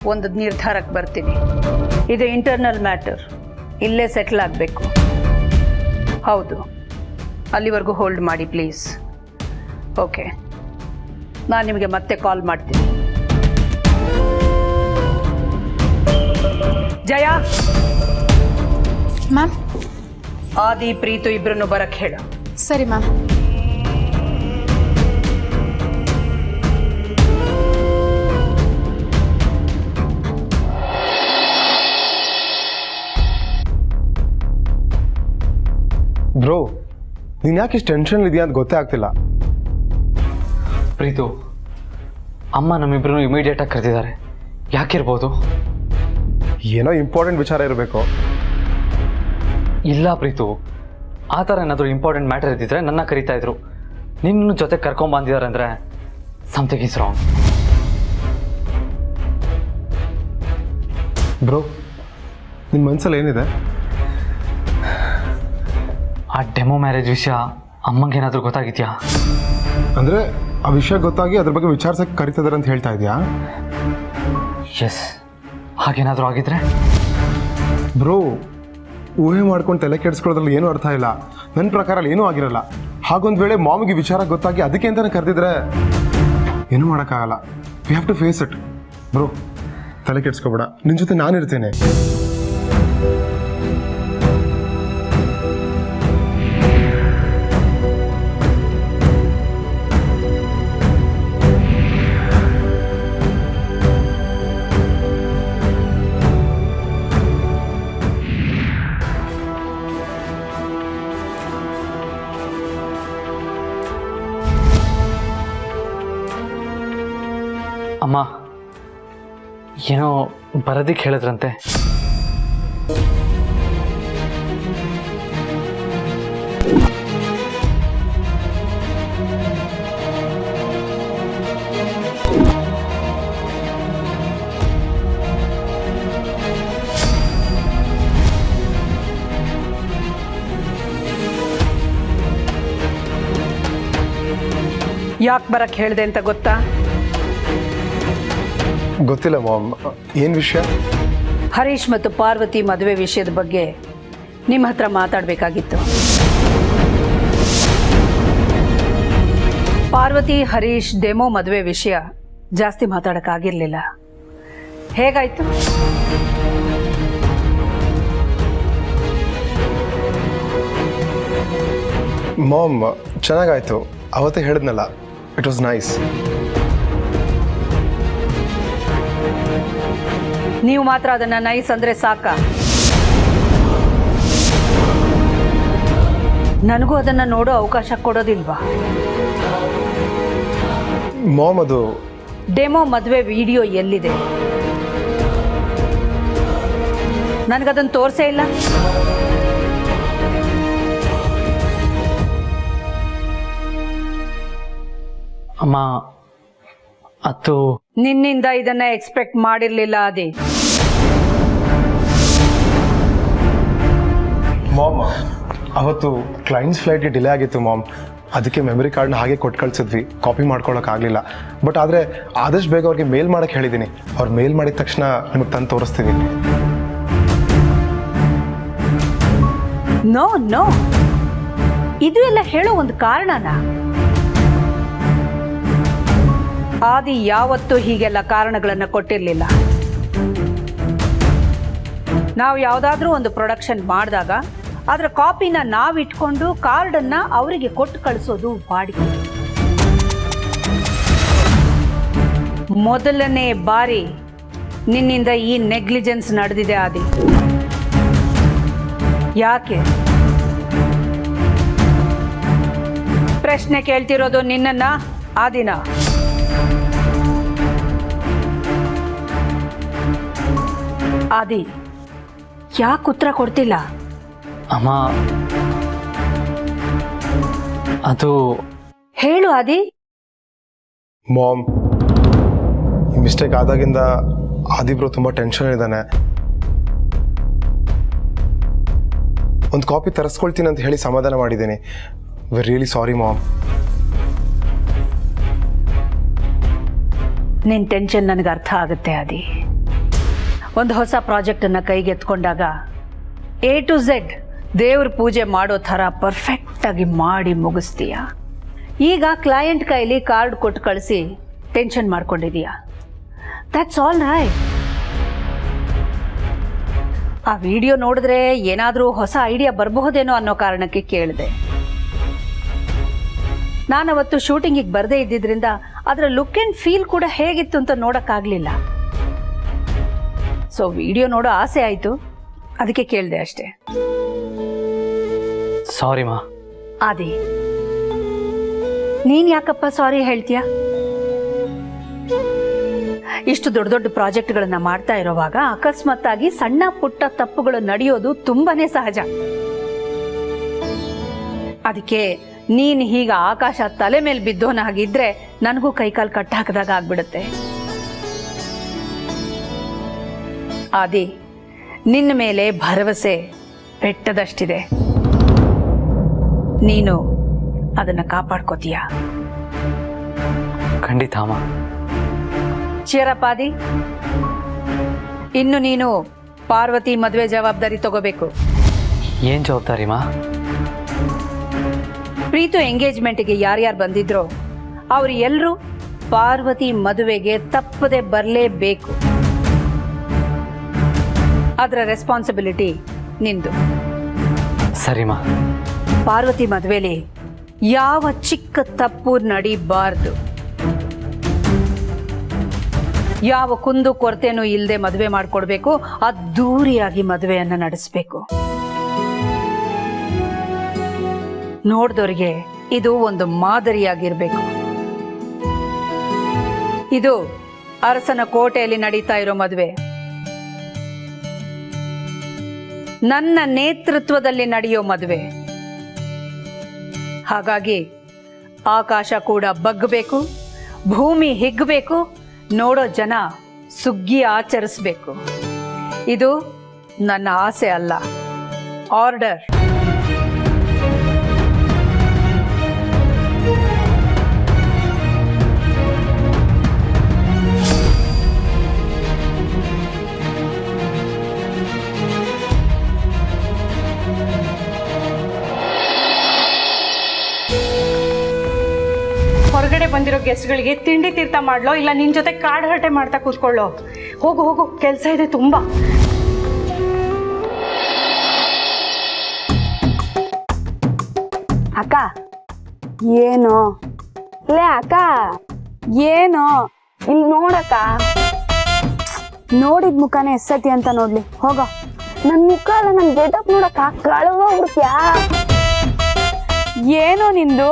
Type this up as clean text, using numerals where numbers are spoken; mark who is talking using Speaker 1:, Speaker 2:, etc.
Speaker 1: ಒಂದು ನಿರ್ಧಾರಕ್ಕೆ ಬರ್ತೀನಿ. ಇದು ಇಂಟರ್ನಲ್ ಮ್ಯಾಟರ್, ಇಲ್ಲೇ ಸೆಟ್ಲ್ ಆಗಬೇಕು. ಹೌದು, ಅಲ್ಲಿವರೆಗೂ ಹೋಲ್ಡ್ ಮಾಡಿ ಪ್ಲೀಸ್. ಓಕೆ, ನಾನು ನಿಮಗೆ ಮತ್ತೆ ಕಾಲ್ ಮಾಡ್ತೀನಿ. ಜಯ,
Speaker 2: ಮ್ಯಾಮ್.
Speaker 1: ಆದಿ ಪ್ರೀತು ಇಬ್ಬರನ್ನು ಬರಕ್ಕೆ ಹೇಳ.
Speaker 2: ಸರಿ ಮ್ಯಾಮ್.
Speaker 3: ಬ್ರೋ, ನೀನು ಯಾಕೆ ಇಷ್ಟು ಟೆನ್ಷನ್ ಇದೆಯಾ ಅಂತ ಗೊತ್ತೇ ಆಗ್ತಿಲ್ಲ.
Speaker 4: ಪ್ರೀತು, ಅಮ್ಮ ನಮ್ಮಿಬ್ಬರನ್ನು ಇಮಿಡಿಯೇಟಾಗಿ ಕರೆದಿದ್ದಾರೆ. ಯಾಕಿರ್ಬೋದು?
Speaker 3: ಏನೋ ಇಂಪಾರ್ಟೆಂಟ್ ವಿಚಾರ ಇರಬೇಕು.
Speaker 4: ಇಲ್ಲ ಪ್ರೀತು, ಆ ಥರ ಏನಾದರೂ ಇಂಪಾರ್ಟೆಂಟ್ ಮ್ಯಾಟರ್ ಇದ್ದಿದ್ರೆ ನನ್ನ ಕರೀತಾ ಇದ್ರು. ನಿನ್ನ ಜೊತೆ ಕರ್ಕೊಂಬಂದಿದ್ದಾರೆ ಅಂದರೆ ಸಮಥಿಂಗ್ ಈಸ್ ರಾಂಗ್.
Speaker 3: ಬ್ರೋ, ನಿಮ್ಮ ಮನಸ್ಸಲ್ಲಿ ಏನಿದೆ?
Speaker 4: ಆ ಡೆಮೋ ಮ್ಯಾರೇಜ್ ವಿಷಯ ಅಮ್ಮಂಗೆ ಏನಾದರೂ ಗೊತ್ತಾಗಿದೆಯಾ?
Speaker 3: ಅಂದರೆ ಆ ವಿಷಯ ಗೊತ್ತಾಗಿ ಅದ್ರ ಬಗ್ಗೆ ವಿಚಾರಿಸಕ್ಕೆ ಕರಿತಿದ್ದಾರೆ ಅಂತ ಹೇಳ್ತಾ ಇದೆಯಾ?
Speaker 4: ಎಸ್, ಹಾಗೇನಾದರೂ ಆಗಿದ್ರೆ?
Speaker 3: ಬ್ರೋ, ಊಹೆ ಮಾಡ್ಕೊಂಡು ತಲೆ ಕೆಡಿಸ್ಕೊಳ್ಳೋದ್ರಲ್ಲಿ ಏನೂ ಅರ್ಥ ಇಲ್ಲ. ನನ್ನ ಪ್ರಕಾರ ಅಲ್ಲಿ ಏನೂ ಆಗಿರಲ್ಲ. ಹಾಗೊಂದು ವೇಳೆ ಮಾಮಿಗೆ ವಿಚಾರ ಗೊತ್ತಾಗಿ ಅದಕ್ಕೆ ಅಂತಲೇ ಕರೆದಿದ್ರೆ ಏನೂ ಮಾಡೋಕ್ಕಾಗಲ್ಲ. We have to face it. Bro, ತಲೆ ಕೆಡಿಸ್ಕೊಬೇಡ, ನಿನ್ನ ಜೊತೆ ನಾನಿರ್ತೇನೆ.
Speaker 4: ಅಮ್ಮ ಏನೋ ಬರೋದಿಕ್ಕೆ ಹೇಳಿದ್ರಂತೆ.
Speaker 1: ಯಾಕೆ ಬರಕ್ಕೆ ಹೇಳಿದೆ ಅಂತ ಗೊತ್ತಾ?
Speaker 3: ಗೊತ್ತಿಲ್ಲ ಮಾಮ್, ಏನು ವಿಷಯ?
Speaker 1: ಹರೀಶ್ ಮತ್ತು ಪಾರ್ವತಿ ಮದುವೆ ವಿಷಯದ ಬಗ್ಗೆ ನಿಮ್ಮ ಹತ್ರ ಮಾತಾಡಬೇಕಾಗಿತ್ತು. ಪಾರ್ವತಿ ಹರೀಶ್ ಡೆಮೋ ಮದುವೆ ವಿಷಯ ಜಾಸ್ತಿ ಮಾತಾಡೋಕ್ಕಾಗಿರಲಿಲ್ಲ. ಹೇಗಾಯ್ತು?
Speaker 3: ಮಾಮ್, ಚೆನ್ನಾಗಾಯ್ತು. ಅವತ್ತೇ ಹೇಳಿದ್ನಲ್ಲ, ಇಟ್ ವಾಸ್ ನೈಸ್.
Speaker 1: ನೀವು ಮಾತ್ರ ಅದನ್ನ ನೈಸ್ ಅಂದ್ರೆ ಸಾಕ? ನನಗೂ ಅದನ್ನ ನೋಡೋ ಅವಕಾಶ ಕೊಡೋದಿಲ್ವಾ?
Speaker 3: ಮಾಮ್, ಅದು
Speaker 1: ಡೆಮೋ ಮದುವೆ ವಿಡಿಯೋ ಎಲ್ಲಿದೆ? ನನಗದನ್ನು ತೋರಿಸೇ ಇಲ್ಲ.
Speaker 4: ಅಮ್ಮ, ಅದು
Speaker 1: ನಿನ್ನಿಂದ ಇದನ್ನ ಎಕ್ಸ್ಪೆಕ್ಟ್ ಮಾಡಿರ್ಲಿಲ್ಲ ಆದಿ.
Speaker 3: ಮಾಮ್, ಅವತ್ತು ಕ್ಲೈಂಟ್ಸ್ ಫ್ಲೈಟ್ಗೆ ಡಿಲೇ ಆಗಿತ್ತು ಮಾಮ್. ಅದಕ್ಕೆ ಮೆಮರಿ ಕಾರ್ಡ್ನ ಹಾಗೆ ಕೊಟ್ಟು ಕಳಿಸಿದ್ವಿ, ಕಾಪಿ ಮಾಡ್ಕೊಳಕ್ಕಾಗಲಿಲ್ಲ. ಬಟ್ ಆದರೆ ಆದಷ್ಟು ಬೇಗ ಅವ್ರಿಗೆ ಮೇಲ್ ಮಾಡೋಕ್ಕೆ ಹೇಳಿದ್ದೀನಿ. ಅವ್ರು ಮೇಲ್ ಮಾಡಿದ ತಕ್ಷಣ ನಿಮಗೆ ತಂದು ತೋರಿಸ್ತೀವಿ.
Speaker 1: ನೋ ನೋ, ಇದು ಎಲ್ಲ ಹೇಳೋ ಒಂದು ಕಾರಣನಾ? ಆದಿ ಯಾವತ್ತೂ ಹೀಗೆಲ್ಲ ಕಾರಣಗಳನ್ನು ಕೊಟ್ಟಿರಲಿಲ್ಲ. ನಾವು ಯಾವುದಾದ್ರೂ ಒಂದು ಪ್ರೊಡಕ್ಷನ್ ಮಾಡಿದಾಗ ಅದರ ಕಾಪಿನ ನಾವಿಟ್ಕೊಂಡು ಕಾರ್ಡನ್ನು ಅವರಿಗೆ ಕೊಟ್ಟು ಕಳಿಸೋದು ಬಾಡಿಗೆ. ಮೊದಲನೇ ಬಾರಿ ನಿನ್ನಿಂದ ಈ ನೆಗ್ಲಿಜೆನ್ಸ್ ನಡೆದಿದೆ ಆದಿ. ಯಾಕೆ? ಪ್ರಶ್ನೆ ಕೇಳ್ತಿರೋದು ನಿನ್ನನ್ನ ಆದಿನ? ಆದಿ, ಯಾಕೆ ಉತ್ತರ ಕೊಡ್ತಿಲ್ಲ?
Speaker 4: ಅಮ್ಮ, ಅದು
Speaker 1: ಹೇಳು ಆದಿ.
Speaker 3: ಮಾಮ್, ಈ ಮಿಸ್ಟೇಕ್ ಆದಾಗಿಂದ ಆದಿಬ್ರು ತುಂಬ ಟೆನ್ಷನ್ ಇದ್ದಾನೆ. ಒಂದು ಕಾಪಿ ತರಿಸ್ಕೊಳ್ತೀನಿ ಅಂತ ಹೇಳಿ ಸಮಾಧಾನ ಮಾಡಿದ್ದೀನಿ. We really sorry mom.
Speaker 1: ನಿನ್ನ ಟೆನ್ಷನ್ ನನಗೆ ಅರ್ಥ ಆಗುತ್ತೆ ಆದಿ. ಒಂದು ಹೊಸ ಪ್ರಾಜೆಕ್ಟನ್ನು ಕೈಗೆತ್ಕೊಂಡಾಗ A to Z ದೇವ್ರ ಪೂಜೆ ಮಾಡೋ ಥರ ಪರ್ಫೆಕ್ಟಾಗಿ ಮಾಡಿ ಮುಗಿಸ್ತೀಯ. ಈಗ ಕ್ಲೈಂಟ್ ಕೈಲಿ ಕಾರ್ಡ್ ಕೊಟ್ಟು ಕಳಿಸಿ ಟೆನ್ಷನ್ ಮಾಡ್ಕೊಂಡಿದೀಯಾ. That's all right. ಆ ವಿಡಿಯೋ ನೋಡಿದ್ರೆ ಏನಾದರೂ ಹೊಸ ಐಡಿಯಾ ಬರಬಹುದೇನೋ ಅನ್ನೋ ಕಾರಣಕ್ಕೆ ಕೇಳಿದೆ. ನಾನವತ್ತು ಶೂಟಿಂಗಿಗೆ ಬರದೇ ಇದ್ದಿದ್ರಿಂದ ಅದರ ಲುಕ್ ಆ್ಯಂಡ್ ಫೀಲ್ ಕೂಡ ಹೇಗಿತ್ತು ಅಂತ ನೋಡೋಕ್ಕಾಗಲಿಲ್ಲ. ಸೊ ವಿಡಿಯೋ ನೋಡೋ ಆಸೆ ಆಯಿತು, ಅದಕ್ಕೆ ಕೇಳಿದೆ ಅಷ್ಟೇ.
Speaker 4: ಸಾರಿ ಮಾ.
Speaker 1: ಆದಿ, ನೀನ್ ಯಾಕಪ್ಪ ಸಾರಿ ಹೇಳ್ತೀಯ? ಇಷ್ಟು ದೊಡ್ಡ ದೊಡ್ಡ ಪ್ರಾಜೆಕ್ಟ್ಗಳನ್ನ ಮಾಡ್ತಾ ಇರೋವಾಗ ಅಕಸ್ಮಾತ್ತಾಗಿ ಸಣ್ಣ ಪುಟ್ಟ ತಪ್ಪುಗಳು ನಡೆಯೋದು ತುಂಬಾನೇ ಸಹಜ. ಅದಕ್ಕೆ ನೀನ್ ಹೀಗ ಆಕಾಶ ತಲೆ ಮೇಲೆ ಬಿದ್ದೋನ ಹಾಗಿದ್ರೆ ನನಗೂ ಕೈಕಾಲು ಕಟ್ಟ ಹಾಕಿದಾಗ ಆಗ್ಬಿಡುತ್ತೆ. ಆದಿ, ನಿನ್ನ ಮೇಲೆ ಭರವಸೆ ಬೆಟ್ಟದಷ್ಟಿದೆ. ನೀನು ಅದನ್ನ ಕಾಪಾಡ್ಕೋತೀಯ.
Speaker 4: ಖಂಡಿತ ಅಮ್ಮ.
Speaker 1: ಚೇರಪ್ಪಾದಿ, ಇನ್ನು ನೀನು ಪಾರ್ವತಿ ಮದುವೆ ಜವಾಬ್ದಾರಿ ತಗೋಬೇಕು.
Speaker 4: ಏನ್ ಜವಾಬ್ದಾರಿ ಮಾ?
Speaker 1: ಪ್ರೀತು ಎಂಗೇಜ್ಮೆಂಟ್ಗೆ ಯಾರ್ಯಾರು ಬಂದಿದ್ರೋ ಅವ್ರು ಎಲ್ಲರೂ ಪಾರ್ವತಿ ಮದುವೆಗೆ ತಪ್ಪದೆ ಬರಲೇಬೇಕು. ಅದರ ರೆಸ್ಪಾನ್ಸಿಬಿಲಿಟಿ ನಿಂದು.
Speaker 4: ಸರಿ ಮಾ.
Speaker 1: ಪಾರ್ವತಿ ಮದುವೆಲಿ ಯಾವ ಚಿಕ್ಕ ತಪ್ಪು ನಡೀಬಾರ್ದು. ಯಾವ ಕುಂದು ಕೊರತೆನೂ ಇಲ್ಲದೆ ಮದುವೆ ಮಾಡಿಕೊಡ್ಬೇಕು. ಅದ್ದೂರಿಯಾಗಿ ಮದುವೆಯನ್ನ ನಡೆಸಬೇಕು. ನೋಡ್ದವ್ರಿಗೆ ಇದು ಒಂದು ಮಾದರಿಯಾಗಿರ್ಬೇಕು. ಇದು ಅರಸನ ಕೋಟೆಯಲ್ಲಿ ನಡೀತಾ ಇರೋ ಮದುವೆ. ನನ್ನ ನೇತೃತ್ವದಲ್ಲಿ ನಡೆಯೋ ಮದುವೆ. ಹಾಗಾಗಿ ಆಕಾಶ ಕೂಡ ಬಗ್ಗಬೇಕು, ಭೂಮಿ ಹಿಗ್ಗಬೇಕು, ನೋಡೋ ಜನ ಸುಗ್ಗಿ ಆಚರಿಸಬೇಕು. ಇದು ನನ್ನ ಆಸೆ ಅಲ್ಲ, ಆರ್ಡರ್.
Speaker 2: ಹೊರಗಡೆ ಬಂದಿರೋ ಗೆಸ್ಟ್ಗಳಿಗೆ ತಿಂಡಿ ತೀರ್ಥ ಮಾಡ್ಲೋ ಇಲ್ಲ ನಿನ್ ಜೊತೆ ಕಾಡು ಹರಟೆ ಮಾಡ್ತಾ ಕೂತ್ಕೊಳ್ಳೋ. ಹೋಗು ಹೋಗು, ಕೆಲಸ ಇದೆ ತುಂಬಾ.
Speaker 5: ಅಕ್ಕ ಏನು ಲೇ ಅಕ್ಕ, ಏನು ಇಲ್ಲಿ ನೋಡಕ್ಕ. ನೋಡಿದ ಮುಖನೇ ಎಸ್ಸತಿ ಅಂತ ನೋಡ್ಲಿ. ಹೋಗ. ನನ್ ಮುಖ ಅಲ್ಲ, ನನ್ ಗೆಟಪ್ ನೋಡಕ್ಕ ಕಳವ ಹುಡ್ಕ್ಯಾ. ಏನೋ ನಿಂದು